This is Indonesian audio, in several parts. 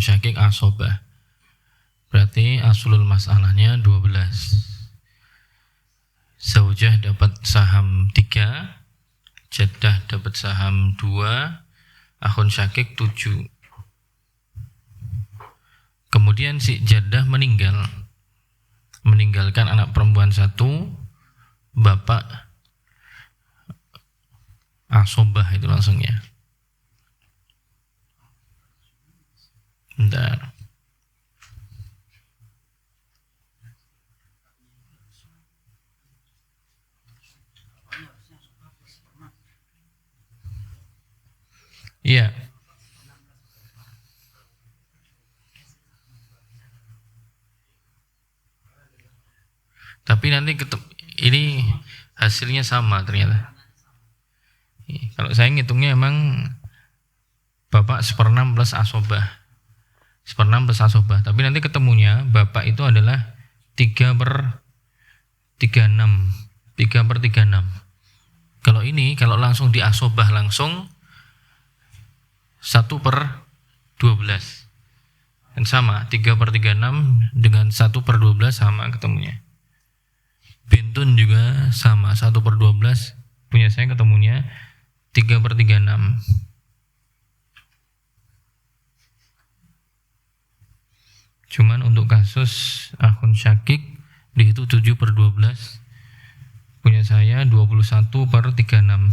syakik asobah. Berarti aslul masalahnya 12. Zaujah dapat saham 3, jaddah dapat saham 2, akhun syakik 7. Kemudian si jaddah meninggalkan anak perempuan 1, bapak asobah itu langsungnya. Bentar. Iya. Tapi nanti ini hasilnya sama ternyata. Kalau saya ngitungnya emang bapak 1/6 plus asobah. 1/6 plus asobah. Tapi nanti ketemunya bapak itu adalah 3/36. 3/36. Kalau langsung di asobah langsung 1/12. Dan sama, 3/36 dengan 1/12 sama ketemunya. Bintun juga sama, 1/12 punya saya ketemunya 3/36. Cuman untuk kasus akhun syakik dihitung 7/12, punya saya 21/36.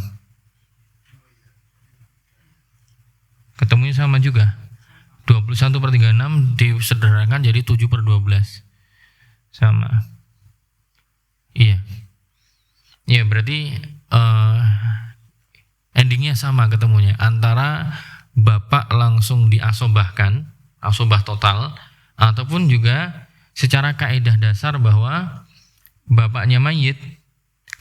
Ketemunya sama juga, 21/36 disederhanakan jadi 7/12 sama. Iya berarti endingnya sama ketemunya, antara bapak langsung diasobahkan, asobah total, ataupun juga secara kaidah dasar bahwa bapaknya mayit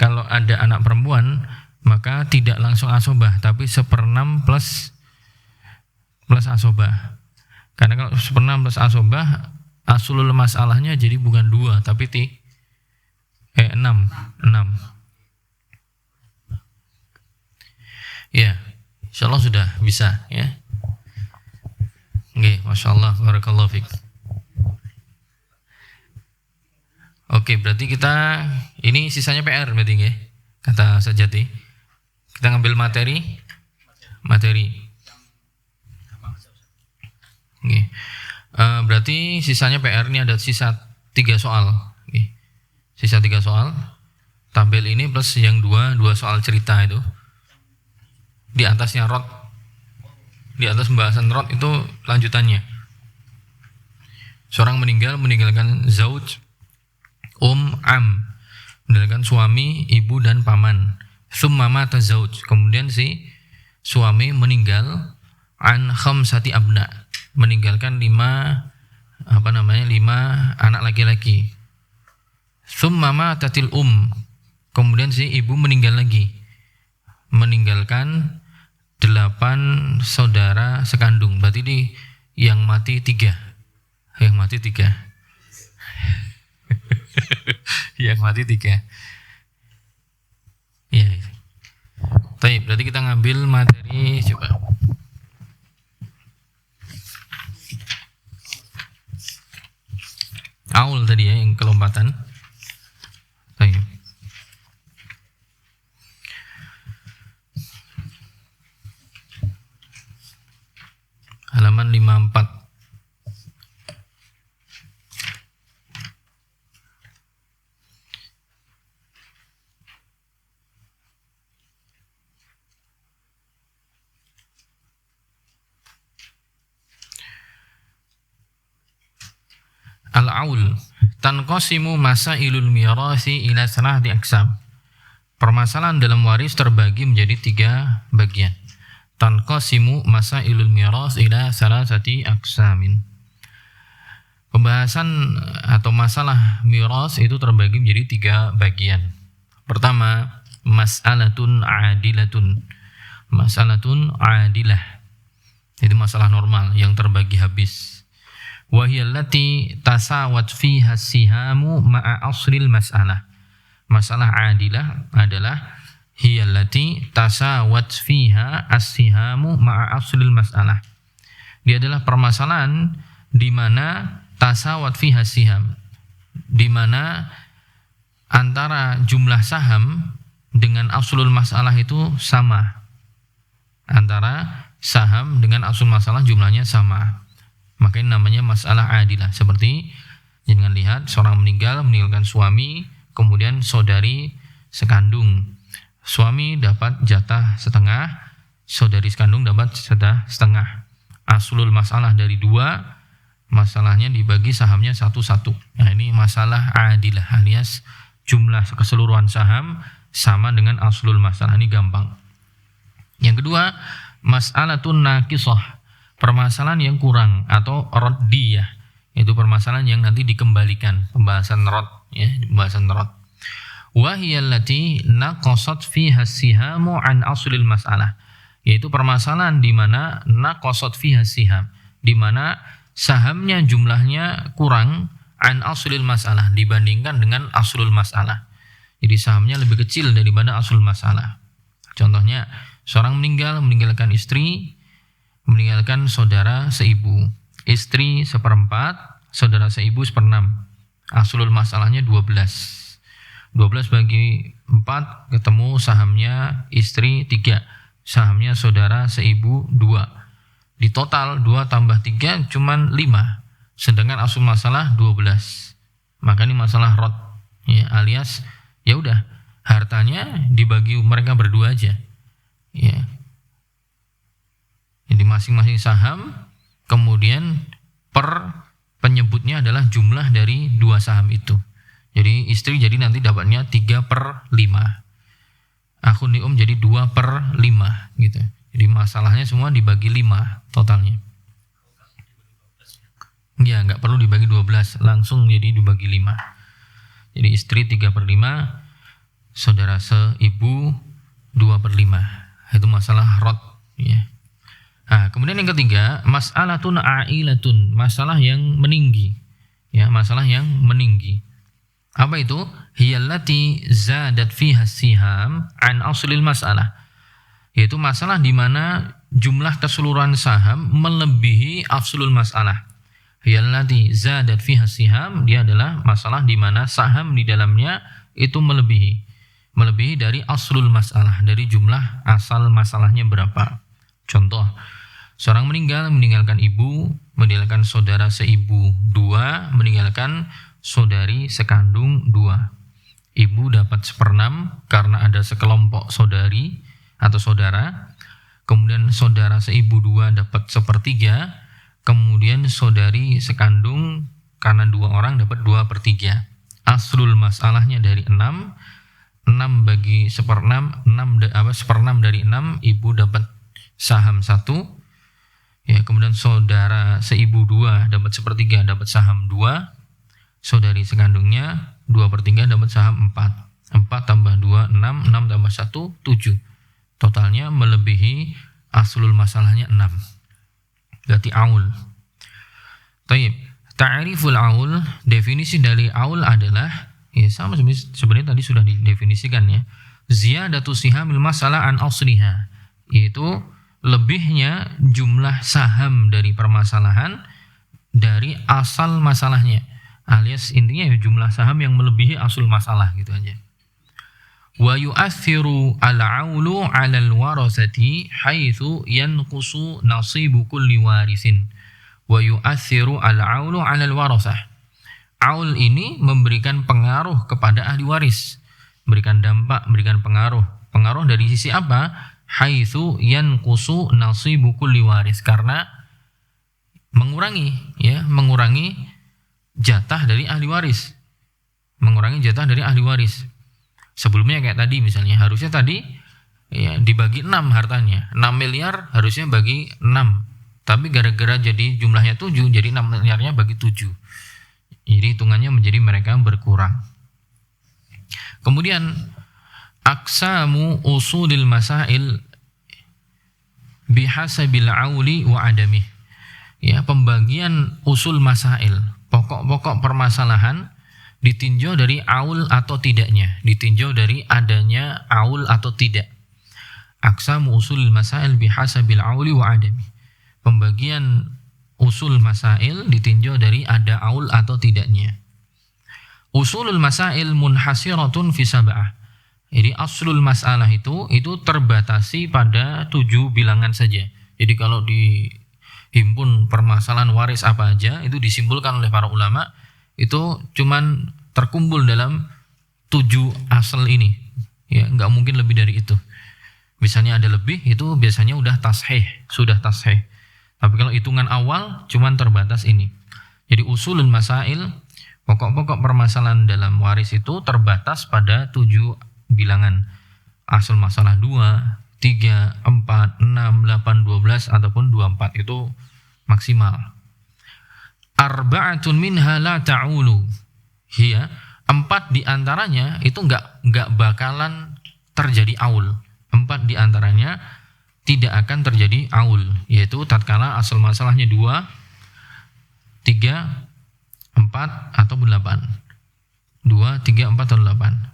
kalau ada anak perempuan maka tidak langsung asobah, tapi 1/6 plus asobah. Karena kalau 1/6 plus asobah, aslul masalahnya jadi bukan 2 tapi 6. Ya, insyaallah sudah bisa ya. Oke, masyaallah, barakallahu fiik. Oke, berarti kita ini sisanya PR berarti ya, kata Sajati. Kita ngambil materi. Oke. Berarti sisanya PR ini ada sisa 3 soal. Oke. Sisa 3 soal. Tabel ini plus yang 2 soal cerita itu. Di atasnya rot. Di atas pembahasan rot itu lanjutannya. Seorang meninggalkan zauj, am, meninggalkan suami, ibu dan paman. Tsumma mata zauj, kemudian si suami meninggal an khamsati abna, meninggalkan 5 anak laki-laki. Tsumma matatil kemudian si ibu meninggal lagi, meninggalkan 8 saudara sekandung. Berarti ini yang mati 3. Yang mati 3. Yang mati 3. Iya. Baik, berarti kita ngambil materi coba. Aul tadi ya yang kelompatan. Baik. Halaman 54. Al-aul tanqasimu masailul mirasi ila salati aqsam. Permasalahan dalam waris terbagi menjadi 3 bagian. Tanqasimu masailul miras ila salasati aqsamin. Pembahasan atau masalah miras itu terbagi menjadi 3 bagian. Pertama, mas'alatun adilatun. Mas'alatun adilah. Itu masalah normal yang terbagi habis. Wa hiya allati tasawat fiha sihamu ma'a aslil mas'alah. Masalah adilah adalah hiya allati tasawat fiha as-sihamu ma'a aslil mas'alah. Dia adalah permasalahan di mana tasawat fiha siham, di mana antara jumlah saham dengan aslul masalah itu sama. Antara saham dengan aslul masalah jumlahnya sama. Makanya namanya masalah adilah. Seperti jangan lihat seorang meninggalkan suami, kemudian saudari sekandung. Suami dapat jatah setengah, saudari sekandung dapat jatah setengah. Aslul masalah dari dua, masalahnya dibagi sahamnya satu-satu. Nah, ini masalah adilah alias jumlah keseluruhan saham sama dengan aslul masalah. Ini gampang. Yang kedua, mas'alatun naqisah, permasalahan yang kurang atau raddiyah, itu permasalahan yang nanti dikembalikan, pembahasan rad ya, pembahasan rad. Wa hiya allati naqasat fiha sihamu an aslil masalah, yaitu permasalahan di mana naqasat fiha siham, di mana sahamnya jumlahnya kurang an aslil masalah dibandingkan dengan aslul masalah. Jadi sahamnya lebih kecil daripada aslul masalah. Contohnya, seorang meninggalkan istri, meninggalkan saudara seibu. Istri 1/4, saudara seibu 1/6. Aslul masalahnya 12. 12 bagi 4 ketemu sahamnya istri 3. Sahamnya saudara seibu 2. Di total 2 tambah 3 cuman 5. Sedangkan aslul masalah 12. Maka ini masalah rad ya, alias ya udah hartanya dibagi mereka berdua aja. Ya. Jadi masing-masing saham, kemudian per penyebutnya adalah jumlah dari dua saham itu. Jadi istri jadi nanti dapatnya 3/5. Akhun li jadi 2/5 gitu. Jadi masalahnya semua dibagi 5 totalnya. Ya, nggak perlu dibagi 12, langsung jadi dibagi 5. Jadi istri 3/5, saudara seibu 2/5. Itu masalah rad ya. Nah, kemudian yang ketiga, mas'alatun a'ilatun, masalah yang meninggi. Ya, masalah yang meninggi. Apa itu? Hiyallati zadat fiha siham an aslil masalah. Yaitu masalah di mana jumlah keseluruhan saham melebihi aslul masalah. Hiyallati zadat fiha siham, dia adalah masalah di mana saham di dalamnya itu melebihi dari aslul masalah, dari jumlah asal masalahnya berapa. Contoh, seorang meninggalkan ibu, meninggalkan saudara seibu 2, meninggalkan saudari sekandung 2. Ibu dapat 1/6 karena ada sekelompok saudari atau saudara. Kemudian saudara seibu 2 dapat 1/3. Kemudian saudari sekandung karena 2 orang dapat 2/3. Aslul masalahnya dari 6. 6 bagi 1/6, 1/6 dari 6, ibu dapat saham 1. Ya, kemudian saudara seibu 2 dapat 1/3, dapat saham 2. Saudari sekandungnya 2/3 dapat saham 4. 4 tambah 2, 6. 6 tambah 1, 7. Totalnya melebihi aslul masalahnya 6. Berarti aul. Taib. Ta'riful aul, definisi dari aul adalah, ya sama sebenarnya tadi sudah didefinisikan ya. Ziyadatu sihamil masalah an asliha, yaitu lebihnya jumlah saham dari permasalahan dari asal masalahnya. Alias intinya jumlah saham yang melebihi asul masalah gitu aja. Wa yu'athiru al-'aulu 'ala al-warasati haitsu yanqusu nasibu kulli warisin. Wa yu'athiru al-'aulu 'ala al-warasah. Aul ini memberikan pengaruh kepada ahli waris, memberikan dampak, memberikan pengaruh. Pengaruh dari sisi apa? Haitsu yanqusu nasibu kulli waris, karena mengurangi jatah dari ahli waris. Mengurangi jatah dari ahli waris. Sebelumnya kayak tadi misalnya, harusnya tadi ya dibagi 6 hartanya. 6 miliar harusnya bagi 6. Tapi gara-gara jadi jumlahnya 7, jadi 6 miliarnya bagi 7. Jadi hitungannya menjadi mereka berkurang. Kemudian aqsamu usulil masail bihasabil auli wa adamih. Ya, pembagian usul masail, pokok-pokok permasalahan ditinjau dari aul atau tidaknya, ditinjau dari adanya aul atau tidak. Aqsamu usulil masail bihasabil auli wa adamih. Pembagian usul masail ditinjau dari ada aul atau tidaknya. Usulul masail munhasiratun fi sab'ah. Jadi aslul masalah itu terbatasi pada 7 bilangan saja. Jadi kalau dihimpun permasalahan waris apa aja itu disimpulkan oleh para ulama itu cuman terkumpul dalam 7 asal ini. Ya, enggak mungkin lebih dari itu. Misalnya ada lebih itu biasanya sudah tashih. Tapi kalau hitungan awal cuman terbatas ini. Jadi usulul masail, pokok-pokok permasalahan dalam waris itu terbatas pada 7 bilangan. Asal masalah 2, 3, 4, 6, 8, 12 ataupun 24 itu maksimal. Arba'atun minha la ta'ulu. Hiya, 4 diantaranya itu enggak bakalan terjadi aul. 4 diantaranya tidak akan terjadi aul, yaitu tatkala asal masalahnya 2, 3, 4 atau 8. 2, 3, 4 atau 8.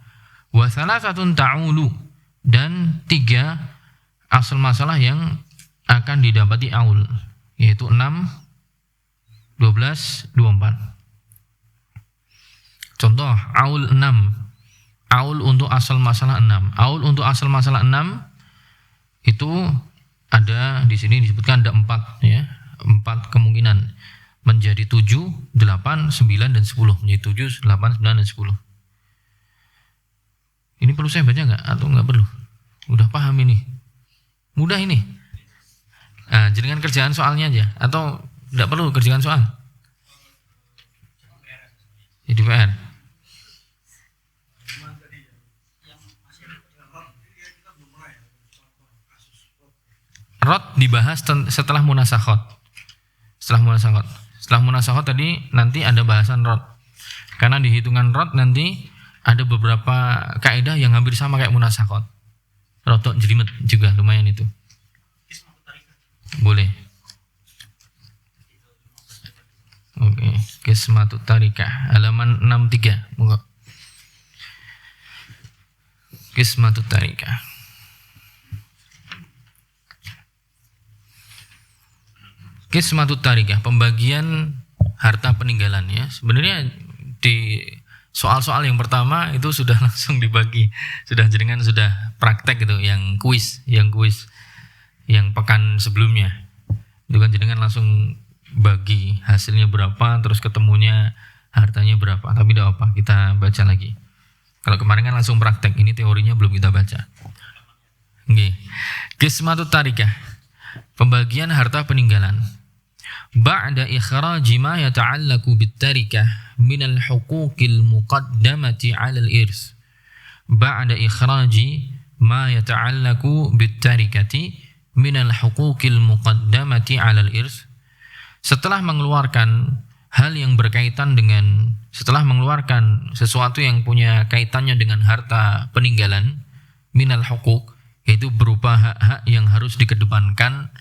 Wa thalathatun ta'ulu, dan 3 asal masalah yang akan didapati aul, yaitu 6, 12, 24. Contoh aul 6. Aul untuk asal masalah 6. Aul untuk asal masalah 6 itu ada di sini disebutkan ada 4 ya. 4 kemungkinan menjadi 7, 8, 9 dan 10. Menjadi 7, 8, 9 dan 10. Ini perlu saya baca enggak atau enggak perlu? Udah paham ini? Mudah ini. Nah, jenengan kerjaan soalnya aja atau enggak perlu kerjaan soal? Jadi PR. Rot dibahas setelah munasakhot. Setelah munasakhot tadi nanti ada bahasan rot. Karena di hitungan rot nanti ada beberapa kaidah yang hampir sama kayak munasakhot. Rotok jelimet juga lumayan itu. Boleh. Oke, Qismatut Tarikah halaman 63. Monggo. Qismatut Tarikah. Qismatut Tarikah, pembagian harta peninggalan ya. Sebenarnya di soal-soal yang pertama itu sudah langsung dibagi. Sudah praktek gitu, yang kuis yang pekan sebelumnya. Itu kan jenengan langsung bagi hasilnya berapa, terus ketemunya hartanya berapa. Tapi tidak apa, kita baca lagi. Kalau kemarin kan langsung praktek, ini teorinya belum kita baca. Nggih. Qismatut Tarikah, pembagian harta peninggalan. Ba'da ikhraji ma yata'allaku bit-tarikah minal huquqil muqaddamati 'alal irs. Ba'da ikhraji ma yata'allaku bit-tarikati minal huquqil muqaddamati 'alal irs. Setelah mengeluarkan sesuatu yang punya kaitannya dengan harta peninggalan, minal huquq, yaitu berupa hak-hak yang harus dikedepankan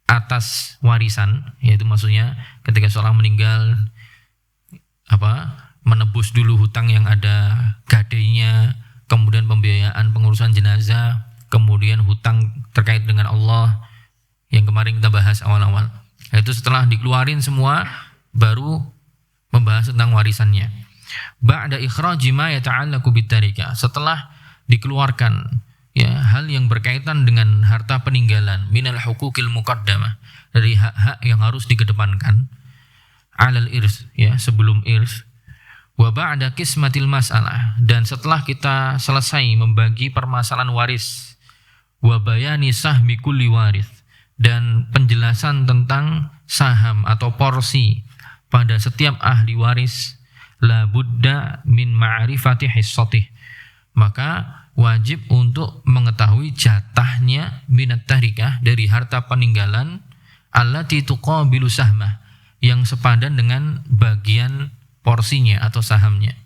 atas warisan, yaitu maksudnya ketika seorang meninggal menebus dulu hutang yang ada gadainya, kemudian pembiayaan pengurusan jenazah, kemudian hutang terkait dengan Allah yang kemarin kita bahas awal-awal. Itu setelah dikeluarin semua baru membahas tentang warisannya. Ba'da ikhraji ma yata'allaqu bit-tarikah, setelah dikeluarkan ya hal yang berkaitan dengan harta peninggalan, minal huquqil muqaddamah, dari hak-hak yang harus dikedepankan, alal irs, ya sebelum irs. Wa ba'da qismatil mas'alah, dan setelah kita selesai membagi permasalahan waris, wa bayani sahmi kulli waris, dan penjelasan tentang saham atau porsi pada setiap ahli waris, la budda min ma'rifati hissatih, maka wajib untuk mengetahui jatahnya minat tarikah dari harta peninggalan, allati tuqabilu sahmah, yang sepadan dengan bagian porsinya atau sahamnya.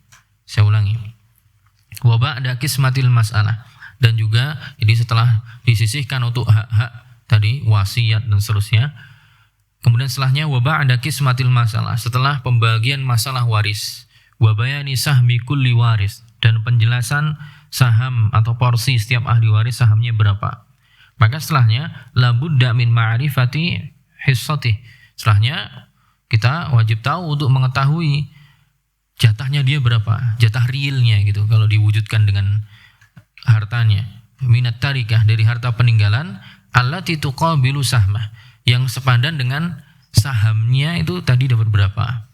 Saya ulangi. Wa ba'da qismatil mas'alah, dan juga jadi setelah disisihkan untuk hak-hak tadi, wasiat dan seterusnya. Kemudian setelahnya wa ba'da qismatil masalah, setelah pembagian masalah waris, wa bayani sahmi kulli waris, dan penjelasan saham atau porsi setiap ahli waris sahamnya berapa. Maka setelahnya la budda min ma'rifati hissatih, Setelahnya kita wajib tahu untuk mengetahui jatahnya dia berapa, jatah realnya gitu kalau diwujudkan dengan hartanya. Minat tarikah, dari harta peninggalan, allati tuqabilu sahmah, yang sepadan dengan sahamnya itu tadi dapat berapa.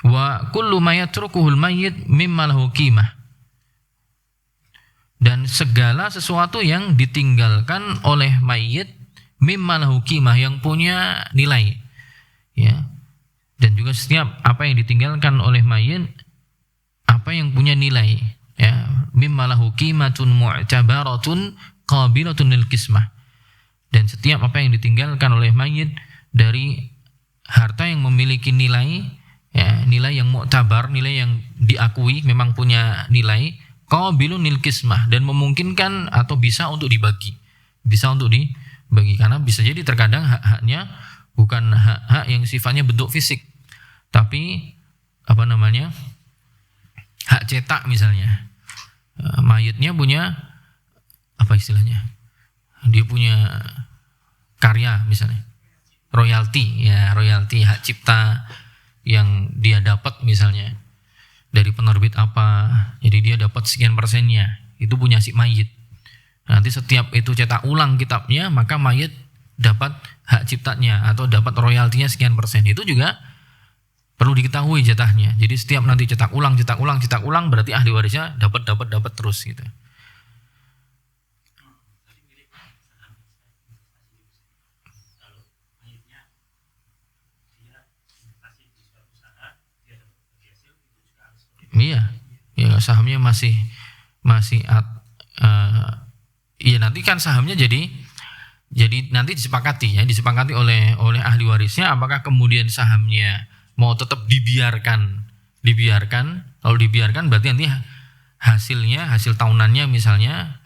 Wa kullu ma yatrukuhul mayyit mimma lahu qimah, dan segala sesuatu yang ditinggalkan oleh mayit mimma lahu qimah, yang punya nilai, ya. Dan juga setiap apa yang ditinggalkan oleh mayit apa yang punya nilai, ya, mimma lahu qimatun mu'tabaratun qabilatun lil qismah, dan setiap apa yang ditinggalkan oleh mayit dari harta yang memiliki nilai, ya, nilai yang mu'tabar, nilai yang diakui memang punya nilai, qabilun lil qismah, dan memungkinkan atau bisa untuk dibagi, karena bisa jadi terkadang hak-haknya bukan hak-hak yang sifatnya bentuk fisik, tapi hak cetak misalnya. Mayitnya punya dia punya karya misalnya, royalti, hak cipta yang dia dapat misalnya dari penerbit apa, jadi dia dapat sekian persennya, itu punya si mayit. Nanti setiap itu cetak ulang kitabnya, maka mayit dapat hak ciptanya atau dapat royaltinya sekian persen. Itu juga perlu diketahui jatahnya. Jadi setiap nanti cetak ulang, berarti ahli warisnya dapat terus gitu. Iya, ya sahamnya masih nanti kan sahamnya jadi nanti disepakati oleh ahli warisnya, apakah kemudian sahamnya mau tetap dibiarkan. Kalau dibiarkan berarti nanti hasil tahunannya misalnya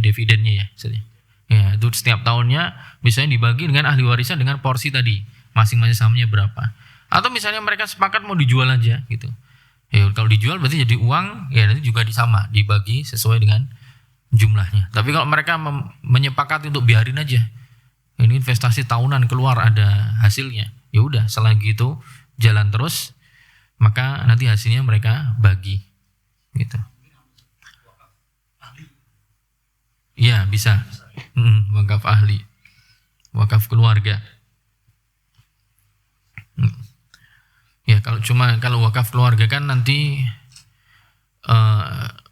dividennya ya misalnya. Ya, itu setiap tahunnya misalnya dibagi dengan ahli warisnya dengan porsi tadi, masing-masing sahamnya berapa. Atau misalnya mereka sepakat mau dijual aja gitu. Ya, kalau dijual berarti jadi uang, ya nanti juga dibagi sesuai dengan jumlahnya. Tapi kalau mereka menyepakati untuk biarin aja, ini investasi tahunan keluar ada hasilnya, ya udah selagi itu jalan terus, maka nanti hasilnya mereka bagi gitu. Iya bisa, wakaf ahli, wakaf keluarga. Ya kalau wakaf keluarga kan nanti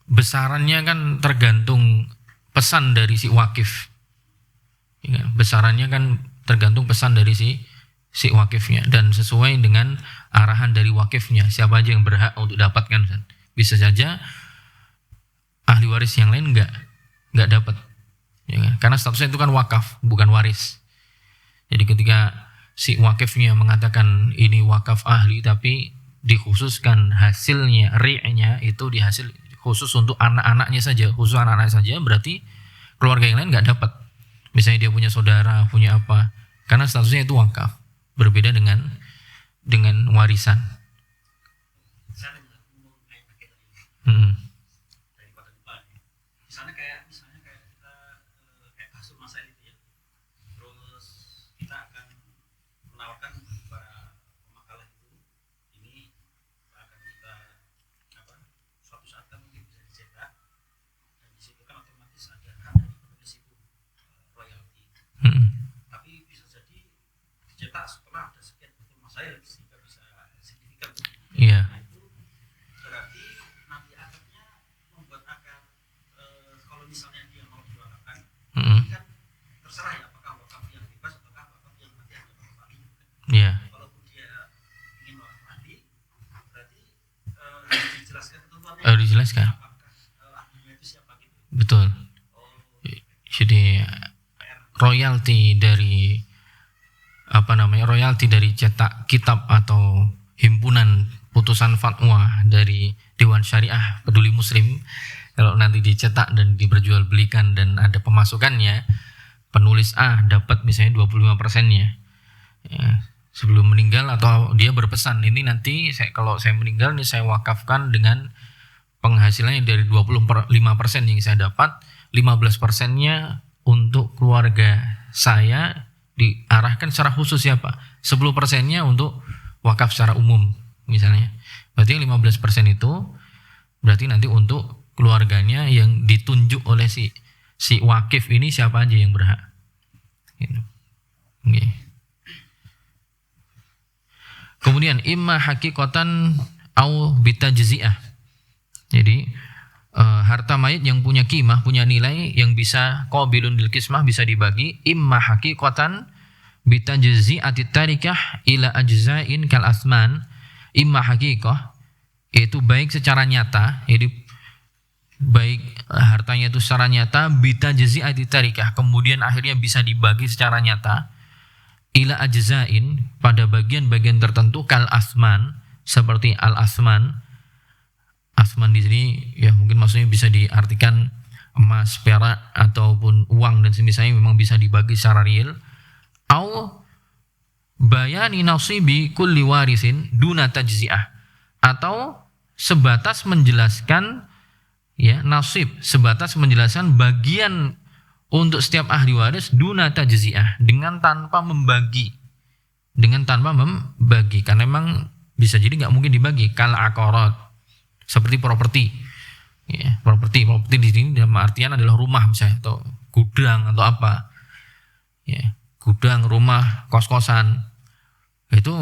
besarannya kan tergantung pesan dari si wakif. Ya, besarannya kan tergantung pesan dari si wakifnya dan sesuai dengan arahan dari wakifnya, siapa aja yang berhak untuk dapatkan. Bisa saja ahli waris yang lain nggak dapat, ya, karena statusnya itu kan wakaf bukan waris. Jadi ketika si wakifnya mengatakan ini wakaf ahli, tapi dikhususkan hasilnya, ri'nya itu khusus untuk anak-anaknya saja, berarti keluarga yang lain nggak dapat. Misalnya dia punya saudara, punya apa, karena statusnya itu wakaf, berbeda dengan warisan. Iya. Berarti nanti akadnya membuat akad, kalau misalnya dia mau diwakafkan, kan terserah ya apakah wakaf yang bebas atau wakaf yang nanti ada wakaf ahli. Iya. Kalaupun dia ingin wakaf ahli, berarti harus dijelaskan ketentuannya. Harus dijelaskan. Apakah ahlinya itu siapa gitu. Betul. Jadi royalti dari cetak kitab atau himpunan putusan fatwa dari Dewan Syariah Peduli Muslim, kalau nanti dicetak dan diperjualbelikan dan ada pemasukannya, penulis A dapat misalnya 25%-nya. Ya, sebelum meninggal atau dia berpesan, ini nanti kalau saya meninggal nih saya wakafkan dengan penghasilannya dari 25% yang saya dapat, 15%-nya untuk keluarga saya diarahkan secara khusus siapa? 10%-nya untuk wakaf secara umum misalnya. Berarti yang 15% itu berarti nanti untuk keluarganya yang ditunjuk oleh si wakif ini siapa aja yang berhak. Gitu. Okay. Kemudian imma haqiqatan au bitajzi'ah. Jadi harta mayit yang punya qimah, punya nilai yang bisa qabilun lil qismah, bisa dibagi imma haqiqatan bitajzi'ati tarikah ila ajza'in kal asman. Imma haqiqah yaitu baik secara nyata, jadi baik hartanya itu secara nyata bitajzi'ati tarikah, kemudian akhirnya bisa dibagi secara nyata ila ajza'in pada bagian-bagian tertentu kal asman, seperti al asman. Asman di sini ya mungkin maksudnya bisa diartikan emas, perak ataupun uang dan semisalnya, memang bisa dibagi secara real. Au bayani nasibi kulli warisin duna tajzi'ah, atau sebatas menjelaskan ya nasib, sebatas menjelaskan bagian untuk setiap ahli waris duna tajzi'ah, dengan tanpa membagi, karena memang bisa jadi nggak mungkin dibagi. Kal aqarat, seperti properti, ya, properti di sini dalam artian adalah rumah misalnya, atau gudang atau apa, ya, gudang, rumah, kos-kosan. Itu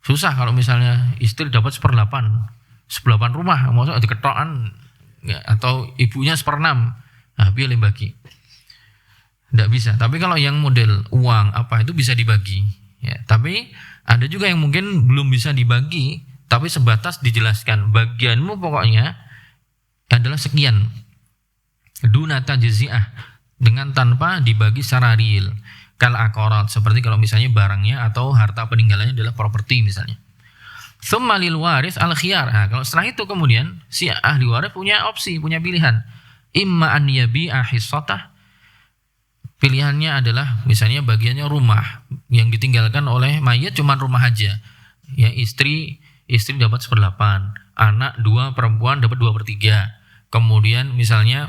susah kalau misalnya istri dapat 1/8 rumah, maksudnya diketokan, ya, atau ibunya 1/6, nah biar bagi, tidak bisa. Tapi kalau yang model uang apa itu bisa dibagi, ya. Tapi ada juga yang mungkin belum bisa dibagi, tapi sebatas dijelaskan bagianmu pokoknya adalah sekian, duna tajzi'ah, dengan tanpa dibagi secara real. Kal aqarat, seperti kalau misalnya barangnya atau harta peninggalannya adalah properti misalnya. Tsumma lil waris al khiyar. Nah, kalau setelah itu kemudian si ahli waris punya opsi, punya pilihan. Imma an yabi'a hissatah, pilihannya adalah misalnya bagiannya rumah yang ditinggalkan oleh mayit cuma rumah aja, ya, istri dapat 1/8, anak 2 perempuan dapat 2/3. Kemudian misalnya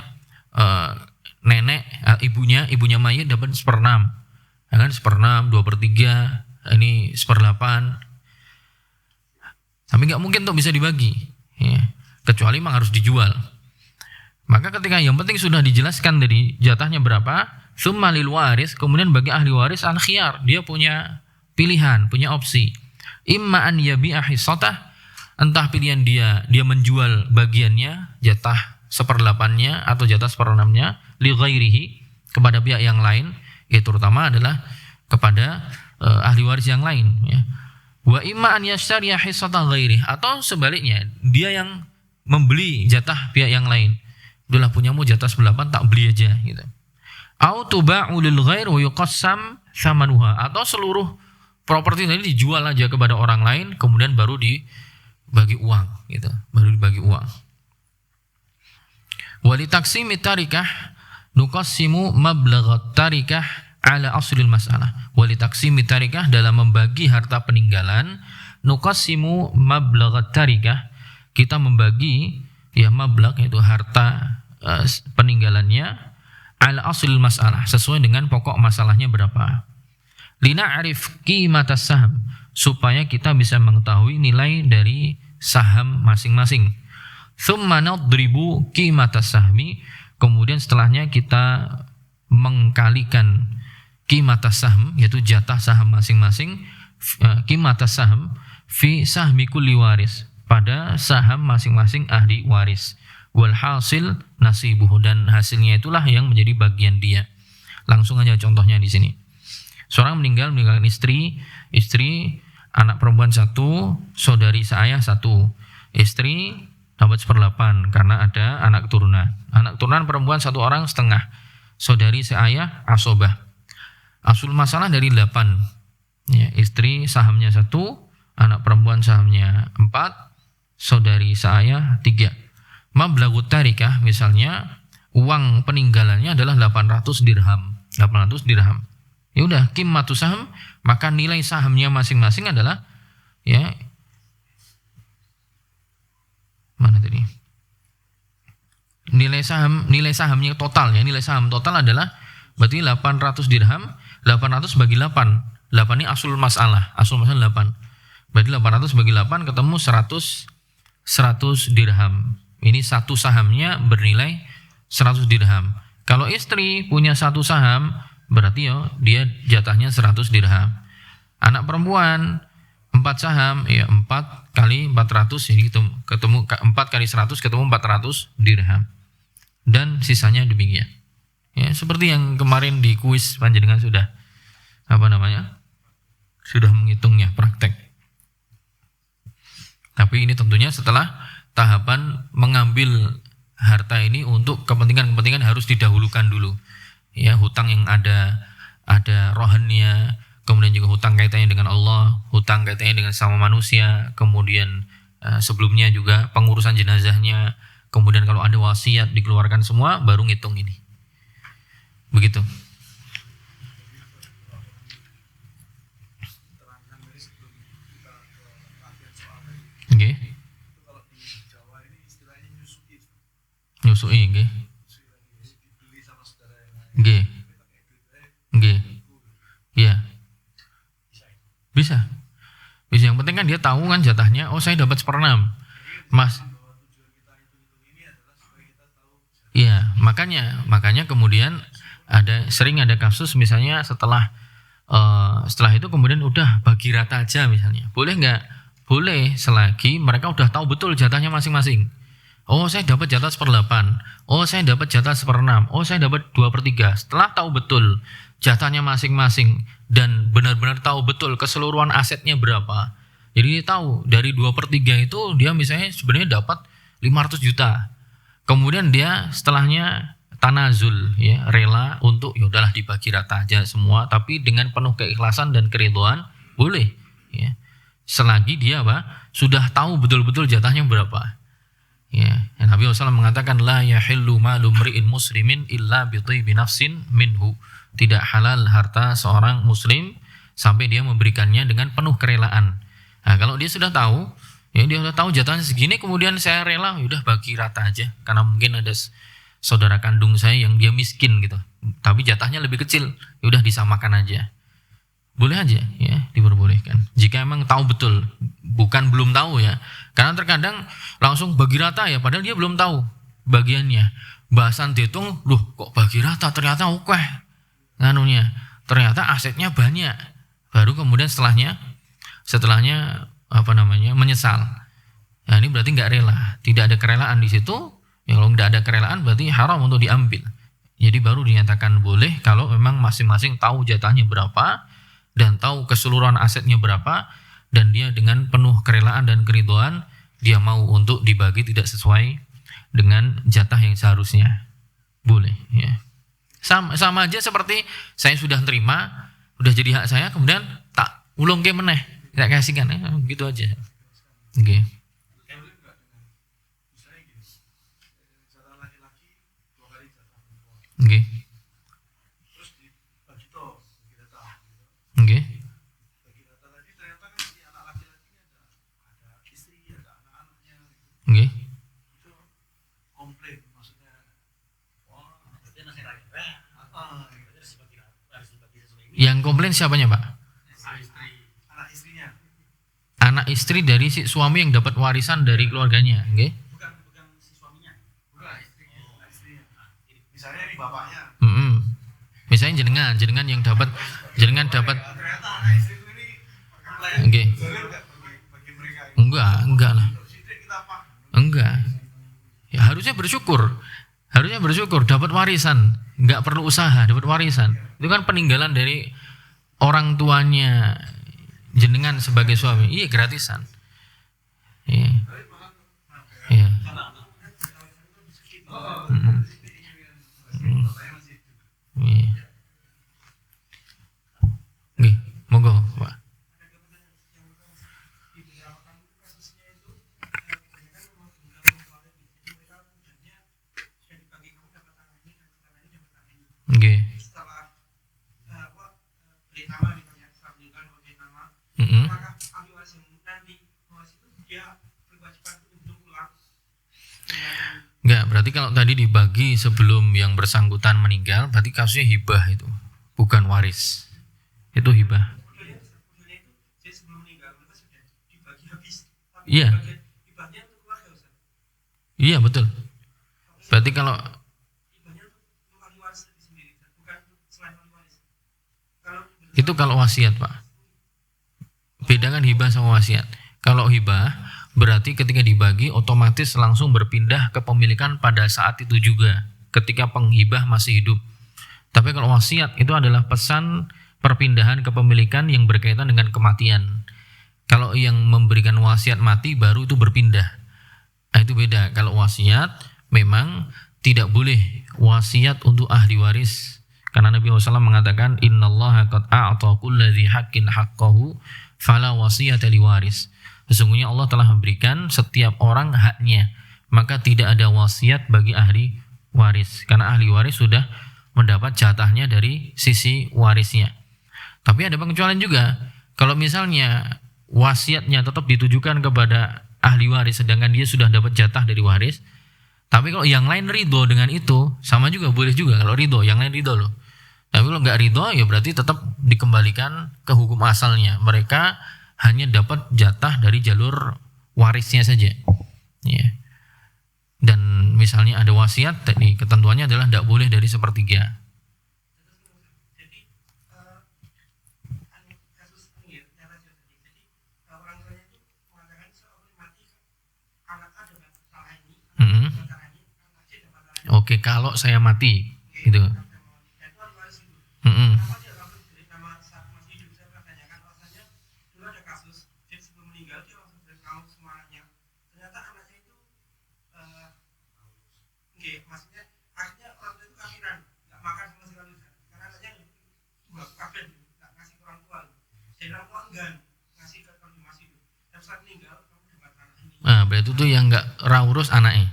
nenek, ibunya mayit dapat 1/6, ya kan, 1/6, 2/3, ini 1/8. Tapi nggak mungkin tuh bisa dibagi, ya, kecuali memang harus dijual. Maka ketika yang penting sudah dijelaskan dari jatahnya berapa, summa lil waris, kemudian bagi ahli waris al khiyar, dia punya pilihan, punya opsi. Imma an yabi'a hissatah, entah pilihan dia menjual bagiannya, jatah 1/8-nya atau jatah 1/6-nya, li ghairihi, kepada pihak yang lain, terutama adalah kepada ahli waris yang lain, ya. Wa imma an yashtariya hissatah ghairihi, atau sebaliknya dia yang membeli jatah pihak yang lain. Udahlah, punyamu jatah 1/8, tak beli aja gitu. Au tuba'u lil ghair wa yuqassam thamanuha, atau seluruh properti tadi dijual aja kepada orang lain, kemudian baru dibagi uang, gitu. Baru dibagi uang. Wali taksimi tarikah nuqassimu mablaghat tarikah ala aslil masalah. Wali taksimi tarikah, dalam membagi harta peninggalan, nuqassimu mablaghat tarikah, kita membagi ya mablag, yaitu harta peninggalannya, ala aslil masalah, sesuai dengan pokok masalahnya berapa. Lina'rif qimatas saham, supaya kita bisa mengetahui nilai dari saham masing-masing. Tsumma nadribu qimatas sahmi, kemudian setelahnya kita mengkalikan qimatas saham, yaitu jatah saham masing-masing, qimatas saham fi sahmi kulli waris, pada saham masing-masing ahli waris. Wal hasil nasibuhu, dan hasilnya itulah yang menjadi bagian dia. Langsung aja contohnya di sini. Seorang meninggalkan istri, anak perempuan 1, saudari seayah 1. Istri dapat 1/8 karena ada anak keturunan. Anak keturunan perempuan 1 orang setengah. Saudari seayah asobah. Asul masalah dari 8. Ya, istri sahamnya 1, anak perempuan sahamnya 4, saudari seayah 3. Mablaghut tarikah, misalnya uang peninggalannya adalah 800 dirham. 800 dirham. Ya udah, qimmatu saham, maka nilai sahamnya masing-masing adalah, ya, mana tadi? Nilai sahamnya total, ya, nilai saham total adalah berarti 800 dirham, 800 bagi 8 8 ini asul masalah 8. Berarti 800 bagi 8 ketemu 100 dirham. Ini satu sahamnya bernilai 100 dirham. Kalau istri punya satu saham, berarti dia jatahnya 100 dirham. Anak perempuan 4 saham, ya 4 kali 400, jadi ketemu 4 kali 100 ketemu 400 dirham. Dan sisanya demikian. Ya, seperti yang kemarin di kuis panjenengan sudah sudah menghitungnya praktek. Tapi ini tentunya setelah tahapan mengambil harta ini untuk kepentingan-kepentingan harus didahulukan dulu. Ya, hutang yang ada rohannya, kemudian juga hutang kaitannya dengan Allah, hutang kaitannya dengan sama manusia, kemudian sebelumnya juga pengurusan jenazahnya, kemudian kalau ada wasiat dikeluarkan semua, baru ngitung ini. Begitu. Nggih. Nyusui nggih. Nggih. Nggih. Iya. Bisa. Yang penting kan dia tahu kan jatahnya, oh saya dapat 1/6. Mas. Iya, makanya kemudian sering ada kasus misalnya setelah itu kemudian udah bagi rata aja misalnya. Boleh nggak? Boleh selagi mereka udah tahu betul jatahnya masing-masing. Oh saya dapat jatah 1/8. Oh saya dapat jatah 1/6. Oh saya dapat 2/3. Setelah tahu betul jatahnya masing-masing dan benar-benar tahu betul keseluruhan asetnya berapa. Jadi dia tahu dari 2/3 itu dia misalnya sebenarnya dapat 500 juta. Kemudian dia setelahnya tanazul, ya, rela untuk ya udahlah dibagi rata aja semua, tapi dengan penuh keikhlasan dan keridhaan boleh, ya. Selagi dia sudah tahu betul-betul jatahnya berapa. Ya, Nabi SAW mengatakan la yahillu malu mri'in muslimin illa bi thayyibi nafsin minhu. Tidak halal harta seorang muslim sampai dia memberikannya dengan penuh kerelaan. Nah, kalau dia sudah tahu, ya dia sudah tahu jatahnya segini, kemudian saya rela udah bagi rata aja karena mungkin ada saudara kandung saya yang dia miskin gitu. Tapi jatahnya lebih kecil, ya udah disamakan aja. Boleh aja, ya, diperbolehkan. Jika emang tahu betul, bukan belum tahu ya. Karena terkadang langsung bagi rata ya, padahal dia belum tahu bagiannya. Bahasan dihitung, loh kok bagi rata, ternyata oke. Nganunya, ternyata asetnya banyak. Baru kemudian setelahnya menyesal. Nah ini berarti nggak rela, tidak ada kerelaan di situ. Ya, kalau nggak ada kerelaan berarti haram untuk diambil. Jadi baru dinyatakan boleh kalau memang masing-masing tahu jatahnya berapa dan tahu keseluruhan asetnya berapa, dan dia dengan penuh kerelaan dan keridhaan dia mau untuk dibagi tidak sesuai dengan jatah yang seharusnya. Boleh, ya. Sama aja seperti saya sudah terima, udah jadi hak saya, kemudian tak ulung ke meneh, tak kasihkan, ya, gitu aja. Oke. Oke. Oke. Oke. Yang komplain siapanya, Pak? Anak istri dari si suami yang dapat warisan dari keluarganya, oke? Bukan si suaminya. Bukan istrinya. Misalnya ini bapaknya. Misalnya jenengan yang dapat Ternyata anak istriku ini oke. bagi mereka. Enggak lah. Enggak. Ya, harusnya bersyukur dapat warisan, enggak perlu usaha, dapat warisan. Itu kan peninggalan dari orang tuanya jenengan sebagai suami. Iya, gratisan. Iya. Iya. Iya. Oke, monggo, Pak. Oke. Setelah beri nama misalnya selanjutkan beri nama, maka ahli waris yang nanti waris itu dia berkewajiban untuk pulang. Enggak, berarti kalau tadi dibagi sebelum yang bersangkutan meninggal, berarti kasusnya hibah itu, bukan waris. Itu hibah. dibagi habis. Tapi Iya. bagian hibahnya untuk keluarga Ustaz. Iya betul. Berarti kalau Hibahnya untuk ahli waris sendiri, bukan untuk selain ahli waris. itu kalau wasiat Pak. Bedakan hibah sama wasiat. Kalau hibah berarti ketika dibagi otomatis langsung berpindah kepemilikan pada saat itu juga ketika penghibah masih hidup. Tapi kalau wasiat itu adalah pesan perpindahan kepemilikan yang berkaitan dengan kematian. Kalau yang memberikan wasiat mati baru itu berpindah. Nah, itu beda. Kalau wasiat memang tidak boleh wasiat untuk ahli waris. Karena Nabi SAW mengatakan innallaha qad a'ta kulli dzi haqqin haqqahu fala wasiyata liwaris. Sesungguhnya Allah telah memberikan setiap orang haknya, maka tidak ada wasiat bagi ahli waris. Karena ahli waris sudah mendapat jatahnya dari sisi warisnya. Tapi ada pengecualian juga. Kalau misalnya wasiatnya tetap ditujukan kepada ahli waris sedangkan dia sudah dapat jatah dari waris, tapi kalau yang lain ridho dengan itu, sama juga boleh juga kalau ridho, yang lain ridho loh. Tapi kalau nggak ridho ya berarti tetap dikembalikan ke hukum asalnya. Mereka hanya dapat jatah dari jalur warisnya saja. Ya. Dan misalnya ada wasiat, tadi ketentuannya adalah tidak boleh dari sepertiga. Jadi kasus ini ya, nyata jadi orang tuanya itu mengatakan seorang mati anak A dengan salah ini, cara ini, anak C dengan cara ini. Oke, kalau saya mati, gitu. Dan itu ahli waris itu. Kenapa dia langsung dari nama saat masih hidup? Saya pernah tanyakan alasannya. Dulu ada kasus, dia sebelum meninggal dia langsung dari kaum semuanya. Ternyata anaknya itu maksudnya akhirnya orang tua itu kafiran, nggak makan sama sekali karena anaknya buat kafir, nggak ngasih ke orang tua. Jadi orang tua enggan ngasih ke kalau masih hidup. Dan saat meninggal kamu dapat anak ini. Nah, berarti itu yang nggak urus anaknya.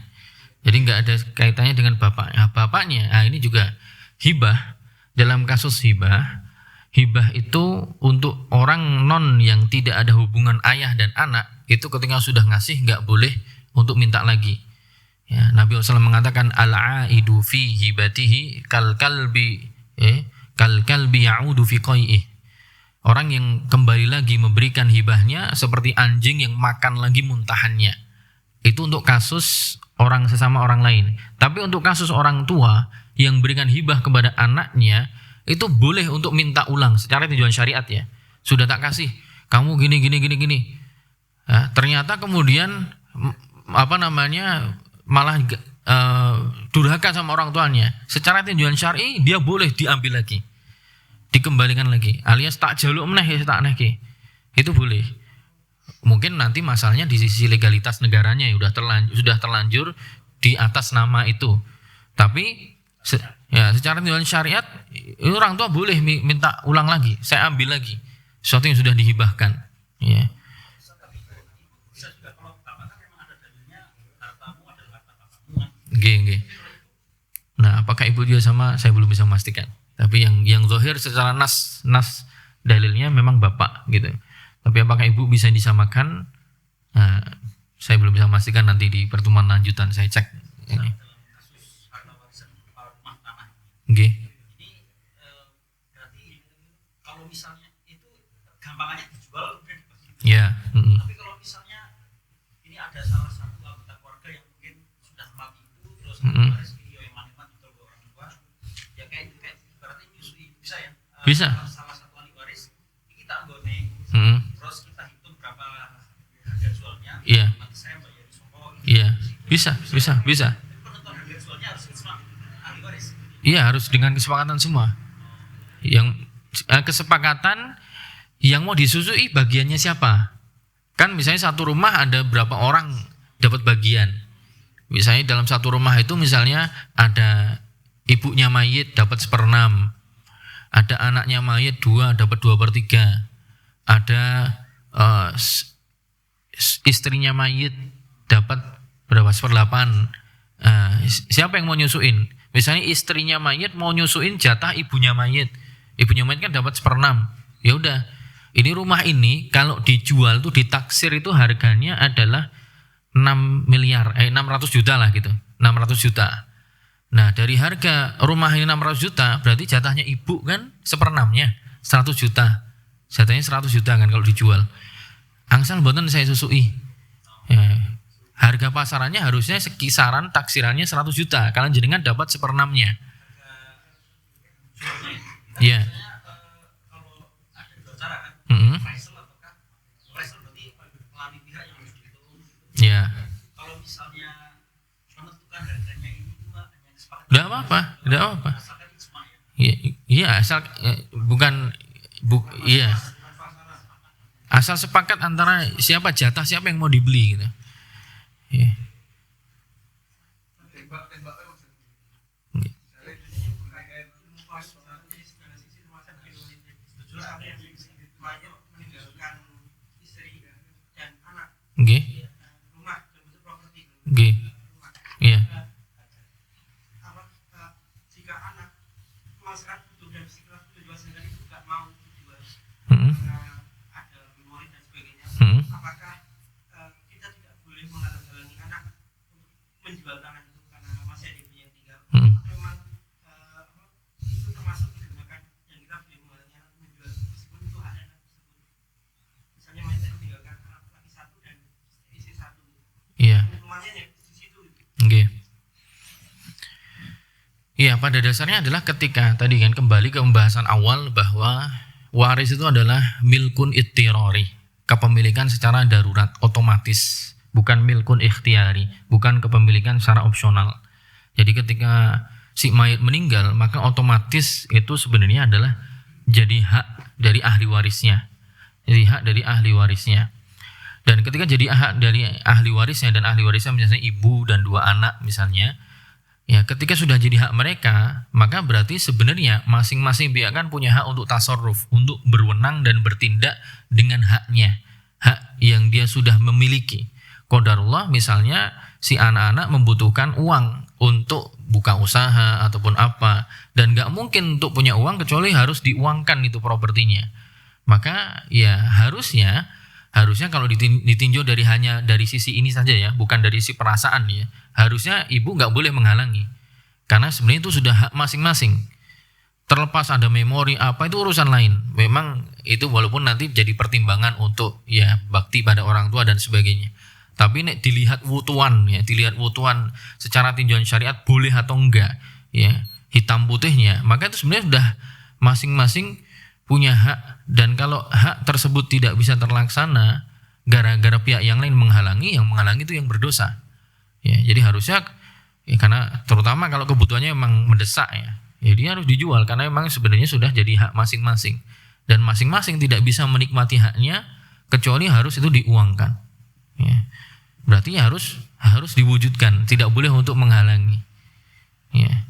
Jadi nggak ada kaitannya dengan bapaknya. Bapaknya, nah ini juga hibah. Dalam kasus hibah itu untuk orang non yang tidak ada hubungan ayah dan anak, itu ketika sudah ngasih nggak boleh untuk minta lagi. Ya, Nabi SAW mengatakan al-aidu fi hibatihi kal kalbi ya'udu fi qai'ih. Orang yang kembali lagi memberikan hibahnya seperti anjing yang makan lagi muntahannya. Itu untuk kasus orang sesama orang lain. Tapi untuk kasus orang tua yang berikan hibah kepada anaknya, itu boleh untuk minta ulang secara tujuan syariat ya. Sudah tak kasih, kamu gini. Nah, ternyata kemudian malah durhaka sama orang tuanya. Secara tujuan syar'i dia boleh diambil lagi, dikembalikan lagi, alias tak jaluk meneh ya tak nehke. Itu boleh. Mungkin nanti masalahnya di sisi legalitas negaranya ya sudah terlanjur di atas nama itu. Tapi secara tujuan syariat itu orang tua boleh minta ulang lagi, saya ambil lagi sesuatu yang sudah dihibahkan. Ya. Nggih. Nah, apakah ibu juga sama? Saya belum bisa memastikan. Tapi yang zahir secara nas dalilnya memang bapak gitu. Tapi apakah ibu bisa disamakan? Nah, saya belum bisa memastikan, nanti di pertemuan lanjutan saya cek ini. Nggih. Ini berarti kalau misalnya itu gampangannya dijual udah dibagi. Ya. Tapi kalau misalnya ini ada salah satu anggota keluarga yang mungkin sudah mati itu terus waris video yang manfaat itu ke orang tua, ya kayak berarti nyusui bisa ya? Bisa. Salah satu ahli waris kita anggone, terus kita hitung berapa harga jualnya. Iya. Nanti saya bayar soko. Iya. Bisa. Penentuan harga jualnya harus sama ahli waris. Iya, harus dengan kesepakatan semua. Yang kesepakatan yang mau disusui bagiannya siapa? Kan misalnya satu rumah ada berapa orang dapat bagian. Misalnya dalam satu rumah itu misalnya ada ibunya mayit dapat 1/6. Ada anaknya mayit 2 dapat 2/3. Ada istrinya mayit dapat berapa 1/8. Siapa yang mau nyusuin? Misalnya istrinya mayit mau nyusuin jatah ibunya mayit. Ibunya mayit kan dapat 1/6. Ya udah. Ini rumah ini kalau dijual tuh ditaksir itu harganya adalah 600 juta lah gitu. 600 juta. Nah, dari harga rumah ini 600 juta, berarti jatahnya ibu kan 1/6-nya 100 juta. Jatahnya 100 juta kan kalau dijual. Angsal mboten saya susui. Ya. Harga pasarannya harusnya sekisaran taksirannya 100 juta. Kalian jenengan dapat 1/6-nya. Iya. Kalau ada dua cara kan, appraisal ataukah appraisal berarti melalui pihak yang harus dihitung. Iya. Kalau misalnya menentukan harganya ini cuma hanya kesepakatan. Enggak apa-apa, enggak apa-apa. Asalkan ijma ya. Iya, asal iya. Asal sepakat antara siapa jatah siapa yang mau dibeli gitu. Iya. Nggih. Nggih. Iya. Jika anak masyarakat butuh dan psikolog tujuan sendiri juga mau dijual ada memori dan sebagainya, apakah kita tidak boleh menghalangi anak untuk menjual tanah itu karena masih ada yang tinggal? Memang itu termasuk digunakan yang kita boleh menghalangi anak menjual meskipun itu hak anak tersebut. Misalnya mayat meninggalkan anak laki satu dan istri satu. Iya. Hukumannya ya di situ. Nggih. Iya, pada dasarnya adalah ketika tadi kan kembali ke pembahasan awal bahwa waris itu adalah milkun ittirari, kepemilikan secara darurat, otomatis, bukan milkun ikhtiyari, bukan kepemilikan secara opsional. Jadi ketika si mayit meninggal, maka otomatis itu sebenarnya adalah jadi hak dari ahli warisnya. Jadi hak dari ahli warisnya. Dan ketika jadi hak dari ahli warisnya dan ahli warisnya misalnya ibu dan 2 anak misalnya, ya, ketika sudah jadi hak mereka, maka berarti sebenarnya masing-masing pihak kan punya hak untuk tasarruf, untuk berwenang dan bertindak dengan haknya, hak yang dia sudah memiliki. Qadarullah misalnya si anak-anak membutuhkan uang untuk buka usaha ataupun apa, dan nggak mungkin untuk punya uang kecuali harus diuangkan itu propertinya. Maka ya harusnya kalau ditinjau hanya dari sisi ini saja ya, bukan dari sisi perasaan ya. Harusnya ibu nggak boleh menghalangi, karena sebenarnya itu sudah hak masing-masing. Terlepas ada memori apa itu urusan lain. Memang itu walaupun nanti jadi pertimbangan untuk ya bakti pada orang tua dan sebagainya. Tapi nek dilihat wutuan secara tinjauan syariat boleh atau enggak ya, hitam putihnya, maka itu sebenarnya sudah masing-masing punya hak. Dan kalau hak tersebut tidak bisa terlaksana gara-gara pihak yang lain menghalangi, yang menghalangi itu yang berdosa. Ya, jadi harusnya ya, karena terutama kalau kebutuhannya memang mendesak ya, dia harus dijual karena memang sebenarnya sudah jadi hak masing-masing dan masing-masing tidak bisa menikmati haknya kecuali harus itu diuangkan. Ya. Berarti harus diwujudkan, tidak boleh untuk menghalangi. Ya.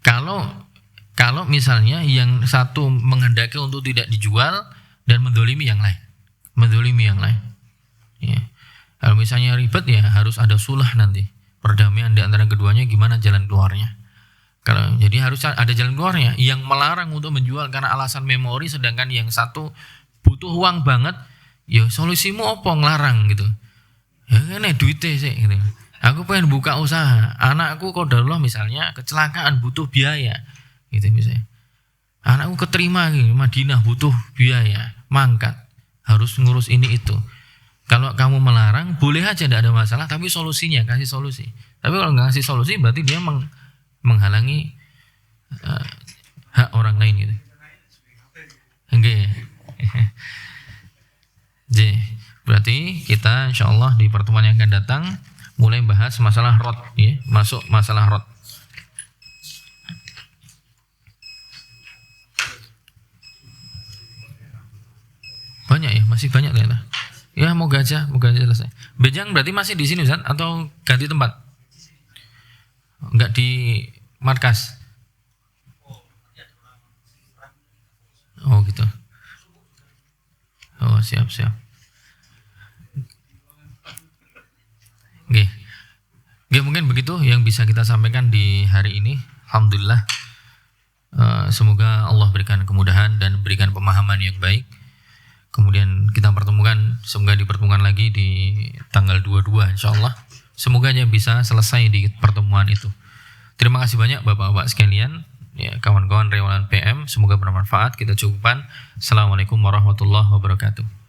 Kalau misalnya yang satu menghendaki untuk tidak dijual dan mendolimi yang lain, ya. Kalau misalnya ribet ya harus ada sulah nanti, perdamaian di antara keduanya, gimana jalan keluarnya. Kalau jadi harus ada jalan keluarnya. Yang melarang untuk menjual karena alasan memori, sedangkan yang satu butuh uang banget, ya solusimu apa ngelarang gitu? Ya kan duitnya sih gitu. Aku pengen buka usaha, anakku qadarullah misalnya kecelakaan butuh biaya, gitu misalnya. Anakku keterima gitu, Madinah butuh biaya, mangkat, harus ngurus ini itu. Kalau kamu melarang, boleh aja, tidak ada masalah, tapi solusinya kasih solusi. Tapi kalau nggak kasih solusi, berarti dia menghalangi hak orang lain gitu. Oke. Jadi berarti kita insyaallah di pertemuan yang akan datang mulai bahas masalah rod, ya, masuk masalah rod. Banyak ya, masih banyak ternyata. Ya moga aja selesai. Bejang berarti masih di sini Ustaz atau ganti tempat? Enggak di markas. Oh gitu. Oh siap. Oke. Mungkin begitu yang bisa kita sampaikan di hari ini. Alhamdulillah. Semoga Allah berikan kemudahan dan berikan pemahaman yang baik. Kemudian kita pertemukan, semoga dipertemukan lagi di tanggal 22 insyaallah. Semoga bisa selesai di pertemuan itu. Terima kasih banyak Bapak-bapak sekalian ya kawan-kawan relawan PM, semoga bermanfaat. Kita cukupkan. Assalamualaikum warahmatullahi wabarakatuh.